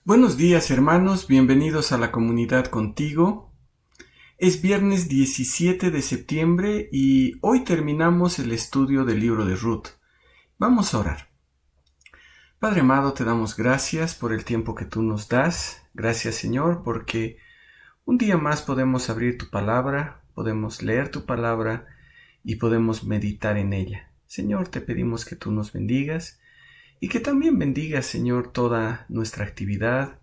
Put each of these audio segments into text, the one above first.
Buenos días, hermanos, bienvenidos a la comunidad contigo. Es viernes 17 de septiembre y hoy terminamos el estudio del libro de Ruth. Vamos a orar. Padre amado, te damos gracias por el tiempo que tú nos das. Gracias, Señor, porque un día más podemos abrir tu palabra, podemos leer tu palabra y podemos meditar en ella. Señor, te pedimos que tú nos bendigas y que también bendigas, Señor, toda nuestra actividad,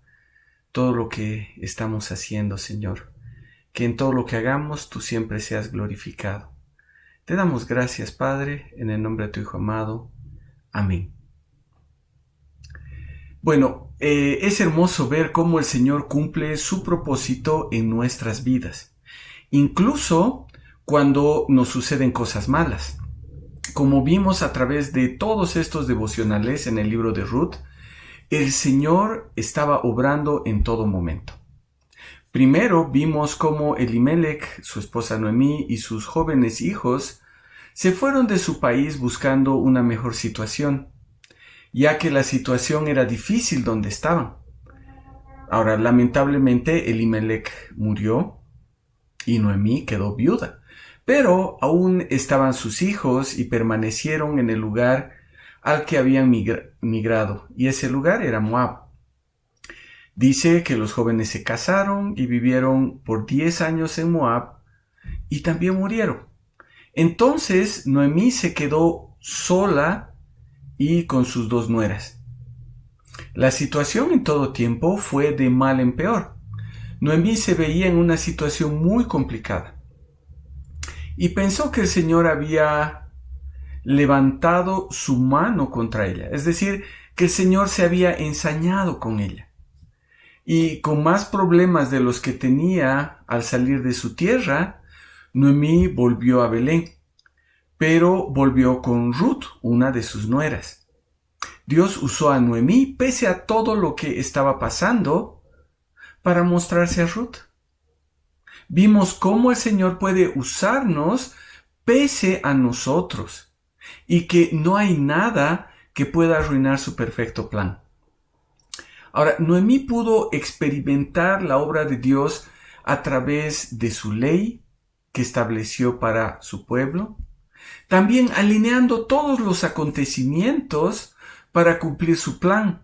todo lo que estamos haciendo, Señor. Que en todo lo que hagamos tú siempre seas glorificado. Te damos gracias, Padre, en el nombre de tu Hijo amado. Amén. Bueno, es hermoso ver cómo el Señor cumple su propósito en nuestras vidas, incluso cuando nos suceden cosas malas. Como vimos a través de todos estos devocionales en el libro de Ruth, el Señor estaba obrando en todo momento. Primero vimos cómo Elimelech, su esposa Noemí y sus jóvenes hijos se fueron de su país buscando una mejor situación, ya que la situación era difícil donde estaban. Ahora, lamentablemente, Elimelech murió y Noemí quedó viuda, pero aún estaban sus hijos y permanecieron en el lugar al que habían migrado, y ese lugar era Moab. Dice que los jóvenes se casaron y vivieron por 10 años en Moab y también murieron. Entonces Noemí se quedó sola y con sus dos nueras. La situación en todo tiempo fue de mal en peor. Noemí se veía en una situación muy complicada y pensó que el Señor había levantado su mano contra ella, es decir, que el Señor se había ensañado con ella. Y con más problemas de los que tenía al salir de su tierra, Noemí volvió a Belén, pero volvió con Ruth, una de sus nueras. Dios usó a Noemí, pese a todo lo que estaba pasando, para mostrarse a Ruth. Vimos cómo el Señor puede usarnos pese a nosotros, y que no hay nada que pueda arruinar su perfecto plan. Ahora, Noemí pudo experimentar la obra de Dios a través de su ley que estableció para su pueblo, también alineando todos los acontecimientos para cumplir su plan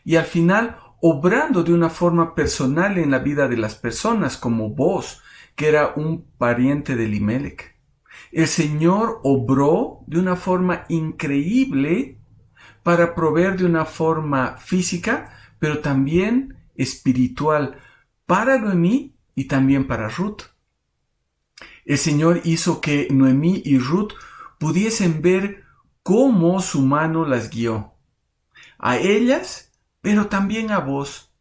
y al final obrando de una forma personal en la vida de las personas, como Boz, que era un pariente de Elimelech. El Señor obró de una forma increíble para proveer de una forma física, pero también espiritual para Noemí y también para Ruth. El Señor hizo que Noemí y Ruth pudiesen ver cómo su mano las guió. A ellas, pero también a vos,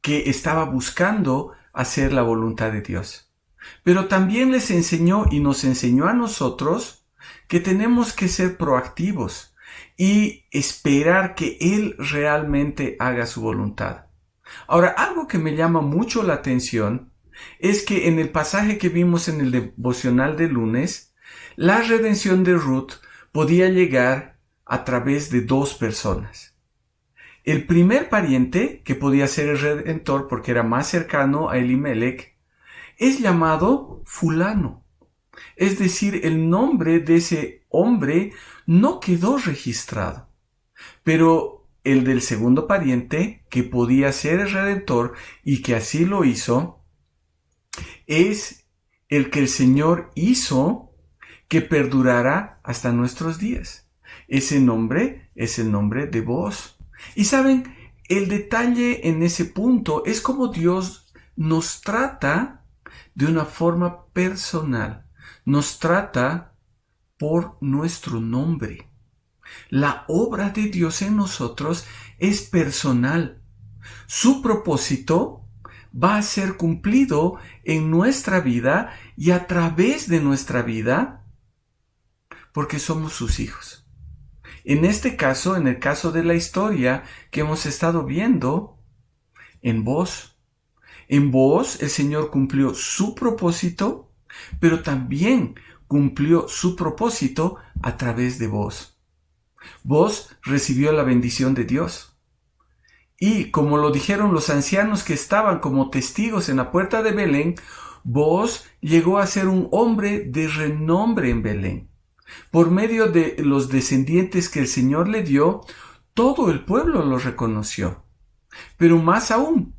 que estaba buscando hacer la voluntad de Dios. Pero también les enseñó y nos enseñó a nosotros que tenemos que ser proactivos y esperar que Él realmente haga su voluntad. Ahora, algo que me llama mucho la atención es que en el pasaje que vimos en el devocional de lunes, la redención de Ruth podía llegar a través de dos personas. El primer pariente, que podía ser el redentor porque era más cercano a Elimelech, es llamado fulano. Es decir, el nombre de ese hombre no quedó registrado. Pero el del segundo pariente, que podía ser el redentor y que así lo hizo, es el que el Señor hizo que perdurará hasta nuestros días. Ese nombre es el nombre de Boaz. Y saben, el detalle en ese punto es cómo Dios nos trata de una forma personal. Nos trata por nuestro nombre. La obra de Dios en nosotros es personal. Su propósito va a ser cumplido en nuestra vida y a través de nuestra vida porque somos sus hijos. En este caso, en el caso de la historia que hemos estado viendo, en Boaz. En Boaz el Señor cumplió su propósito, pero también cumplió su propósito a través de Boaz. Boaz recibió la bendición de Dios Y como lo dijeron los ancianos que estaban como testigos en la puerta de Belén, Booz llegó a ser un hombre de renombre en Belén. Por medio de los descendientes que el Señor le dio, todo el pueblo lo reconoció. Pero más aún,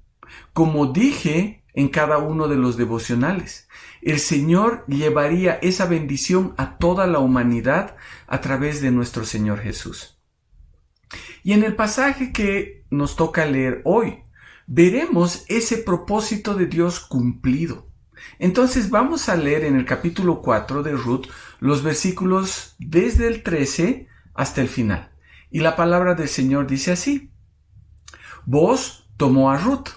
como dije en cada uno de los devocionales, el Señor llevaría esa bendición a toda la humanidad a través de nuestro Señor Jesús. Y en el pasaje que nos toca leer hoy, veremos ese propósito de Dios cumplido. Entonces vamos a leer en el capítulo 4 de Ruth los versículos desde el 13 hasta el final. Y la palabra del Señor dice así: Booz tomó a Ruth,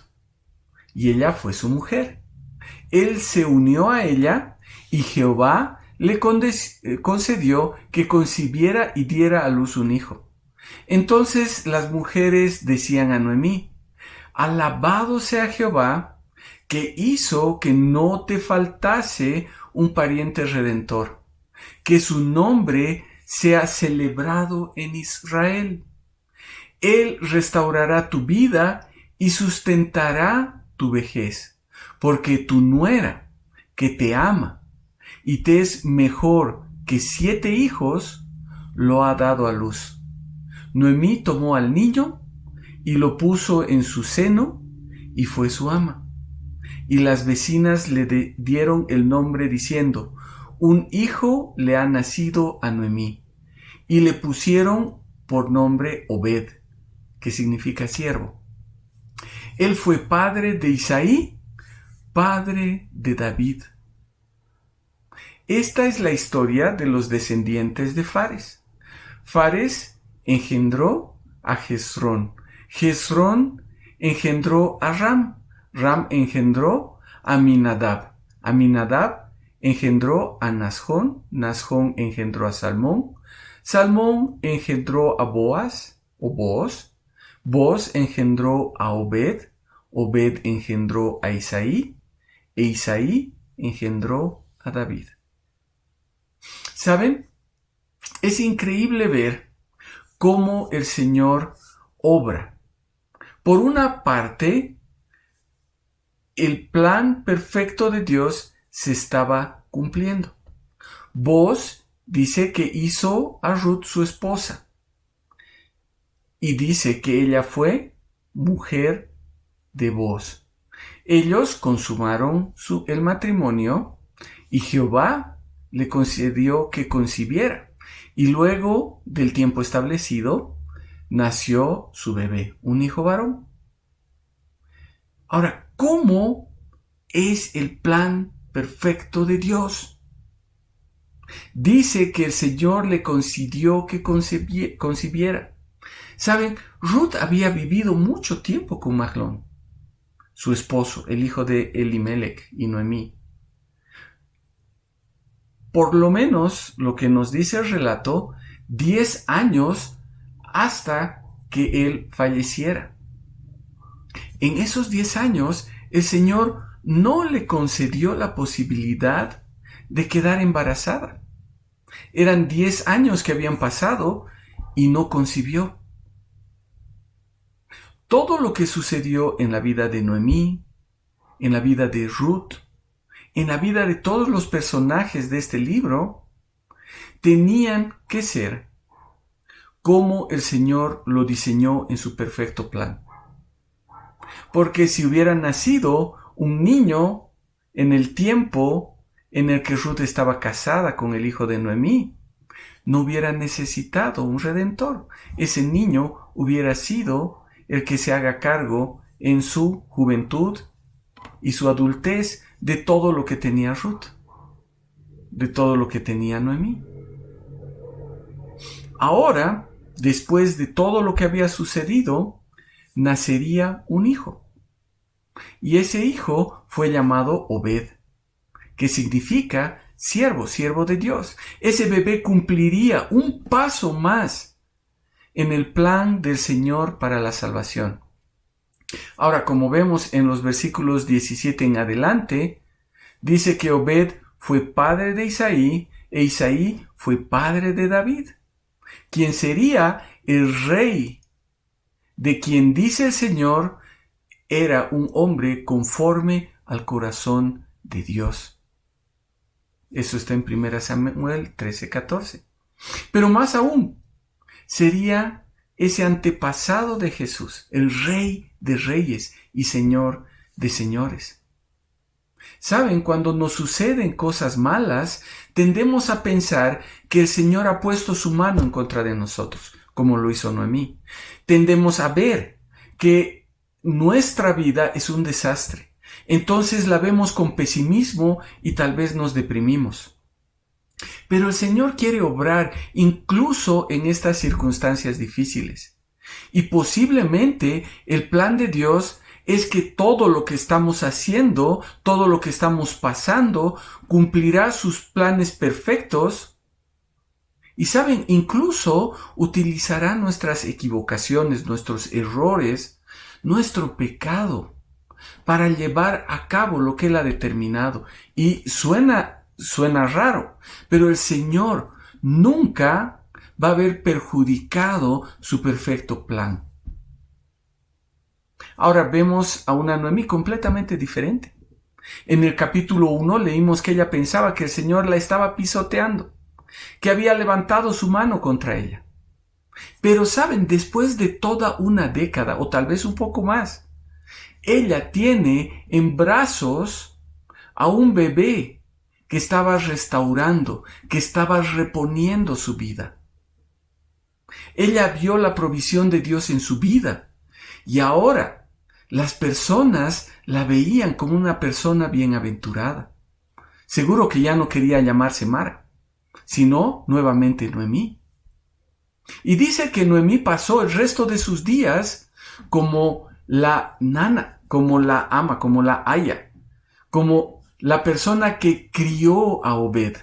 y ella fue su mujer. Él se unió a ella, y Jehová le concedió que concibiera y diera a luz un hijo. Entonces las mujeres decían a Noemí: Alabado sea Jehová, que hizo que no te faltase un pariente redentor, que su nombre sea celebrado en Israel. Él restaurará tu vida y sustentará tu vejez, porque tu nuera, que te ama y te es mejor que 7 hijos, lo ha dado a luz. Noemí tomó al niño y lo puso en su seno y fue su ama. Y las vecinas le dieron el nombre diciendo: un hijo le ha nacido a Noemí. Y le pusieron por nombre Obed, que significa siervo. Él fue padre de Isaí, padre de David. Esta es la historia de los descendientes de Fares. Fares engendró a Jezrón. Jezrón engendró a Ram. Ram engendró a Aminadab. Aminadab engendró a Nasjón. Nasjón engendró a Salmón. Salmón engendró a Boaz o Booz. Booz engendró a Obed. Obed engendró a Isaí. E Isaí engendró a David. ¿Saben? Es increíble ver cómo el Señor obra. Por una parte, el plan perfecto de Dios se estaba cumpliendo. Booz dice que hizo a Ruth su esposa y dice que ella fue mujer de Booz. Ellos consumaron el matrimonio y Jehová le concedió que concibiera, y luego del tiempo establecido nació su bebé, un hijo varón. Ahora, ¿cómo es el plan perfecto de Dios? Dice que el Señor le concedió que concibiera. ¿Saben? Ruth había vivido mucho tiempo con Mahlón, su esposo, el hijo de Elimelech y Noemí. Por lo menos, lo que nos dice el relato, 10 años hasta que él falleciera. En esos 10 años, el Señor no le concedió la posibilidad de quedar embarazada. Eran 10 años que habían pasado y no concibió. Todo lo que sucedió en la vida de Noemí, en la vida de Ruth, en la vida de todos los personajes de este libro, tenían que ser como el Señor lo diseñó en su perfecto plan. Porque si hubiera nacido un niño en el tiempo en el que Ruth estaba casada con el hijo de Noemí, no hubiera necesitado un redentor. Ese niño hubiera sido el que se haga cargo en su juventud y su adultez de todo lo que tenía Ruth, de todo lo que tenía Noemí. Ahora, después de todo lo que había sucedido, nacería un hijo. Y ese hijo fue llamado Obed, que significa siervo, siervo de Dios. Ese bebé cumpliría un paso más en el plan del Señor para la salvación. Ahora, como vemos en los versículos 17 en adelante, dice que Obed fue padre de Isaí, e Isaí fue padre de David, quien sería el rey de quien dice el Señor era un hombre conforme al corazón de Dios. Eso está en 1 Samuel 13:14. Pero más aún, sería ese antepasado de Jesús, el Rey de Reyes y Señor de Señores. Saben, cuando nos suceden cosas malas, tendemos a pensar que el Señor ha puesto su mano en contra de nosotros, como lo hizo Noemí. Tendemos a ver que nuestra vida es un desastre. Entonces la vemos con pesimismo y tal vez nos deprimimos. Pero el Señor quiere obrar incluso en estas circunstancias difíciles. Y posiblemente el plan de Dios es que todo lo que estamos haciendo, todo lo que estamos pasando, cumplirá sus planes perfectos. Y saben, incluso utilizará nuestras equivocaciones, nuestros errores, nuestro pecado, para llevar a cabo lo que Él ha determinado. Y suena raro, pero el Señor nunca va a haber perjudicado su perfecto plan. Ahora vemos a una Noemí completamente diferente. En el capítulo 1 leímos que ella pensaba que el Señor la estaba pisoteando, que había levantado su mano contra ella. Pero saben, después de toda una década, o tal vez un poco más, ella tiene en brazos a un bebé que estaba restaurando, que estaba reponiendo su vida. Ella vio la provisión de Dios en su vida y ahora las personas la veían como una persona bienaventurada. Seguro que ya no quería llamarse Mara, sino nuevamente Noemí. Y dice que Noemí pasó el resto de sus días como la nana, como la ama, como la aya, como la persona que crió a Obed.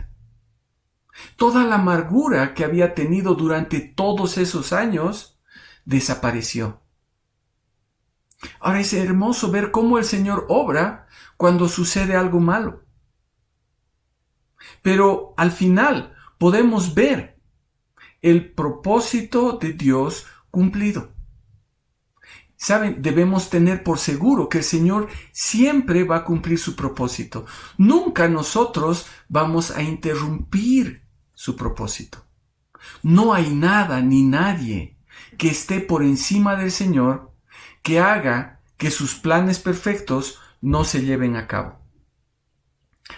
Toda la amargura que había tenido durante todos esos años desapareció. Ahora es hermoso ver cómo el Señor obra cuando sucede algo malo. Pero al final podemos ver el propósito de Dios cumplido. Saben, debemos tener por seguro que el Señor siempre va a cumplir su propósito. Nunca nosotros vamos a interrumpir su propósito. No hay nada ni nadie que esté por encima del Señor que haga que sus planes perfectos no se lleven a cabo.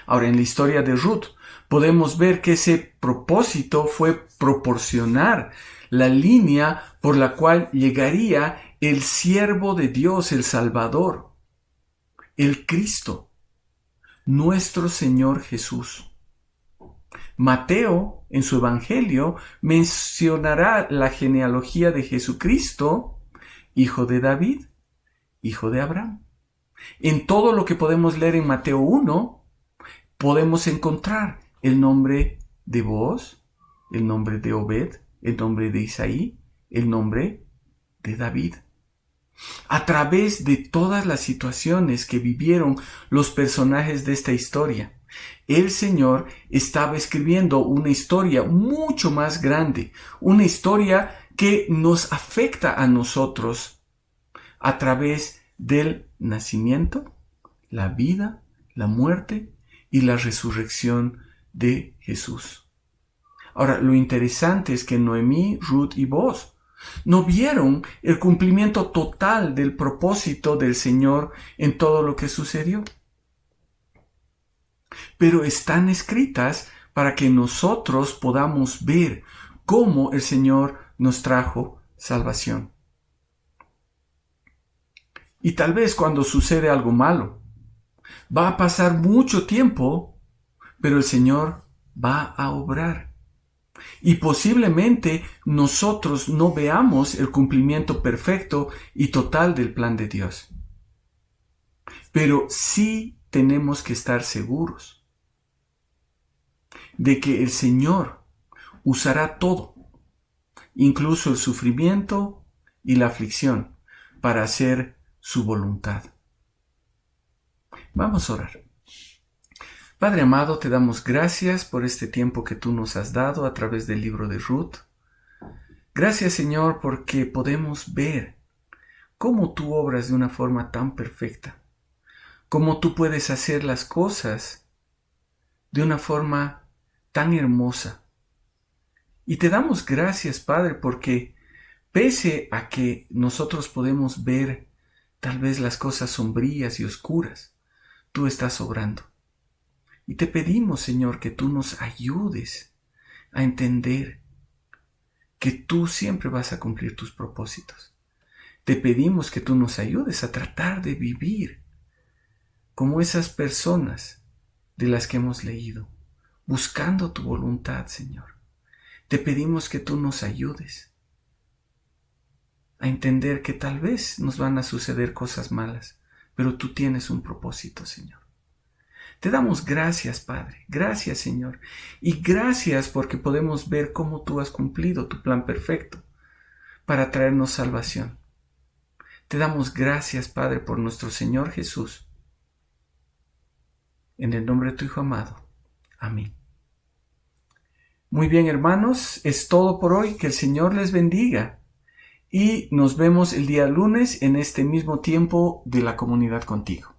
Ahora, en la historia de Ruth, podemos ver que ese propósito fue proporcionar la línea por la cual llegaría el siervo de Dios, el Salvador, el Cristo, nuestro Señor Jesús. Mateo, en su Evangelio, mencionará la genealogía de Jesucristo, hijo de David, hijo de Abraham. En todo lo que podemos leer en Mateo 1, podemos encontrar el nombre de Booz, el nombre de Obed, el nombre de Isaí, el nombre de David. A través de todas las situaciones que vivieron los personajes de esta historia, el Señor estaba escribiendo una historia mucho más grande, una historia que nos afecta a nosotros a través del nacimiento, la vida, la muerte y la resurrección de Jesús. Ahora, lo interesante es que Noemí, Ruth y Booz no vieron el cumplimiento total del propósito del Señor en todo lo que sucedió. Pero están escritas para que nosotros podamos ver cómo el Señor nos trajo salvación. Y tal vez cuando sucede algo malo, va a pasar mucho tiempo, pero el Señor va a obrar. Y posiblemente nosotros no veamos el cumplimiento perfecto y total del plan de Dios. Pero sí tenemos que estar seguros de que el Señor usará todo, incluso el sufrimiento y la aflicción, para hacer su voluntad. Vamos a orar. Padre amado, te damos gracias por este tiempo que tú nos has dado a través del libro de Ruth. Gracias, Señor, porque podemos ver cómo tú obras de una forma tan perfecta, cómo tú puedes hacer las cosas de una forma tan hermosa. Y te damos gracias, Padre, porque pese a que nosotros podemos ver tal vez las cosas sombrías y oscuras, tú estás obrando. Y te pedimos, Señor, que tú nos ayudes a entender que tú siempre vas a cumplir tus propósitos. Te pedimos que tú nos ayudes a tratar de vivir como esas personas de las que hemos leído, buscando tu voluntad, Señor. Te pedimos que tú nos ayudes a entender que tal vez nos van a suceder cosas malas, pero tú tienes un propósito, Señor. Te damos gracias, Padre. Gracias, Señor. Y gracias porque podemos ver cómo tú has cumplido tu plan perfecto para traernos salvación. Te damos gracias, Padre, por nuestro Señor Jesús. En el nombre de tu Hijo amado. Amén. Muy bien, hermanos, es todo por hoy. Que el Señor les bendiga. Y nos vemos el día lunes en este mismo tiempo de la comunidad contigo.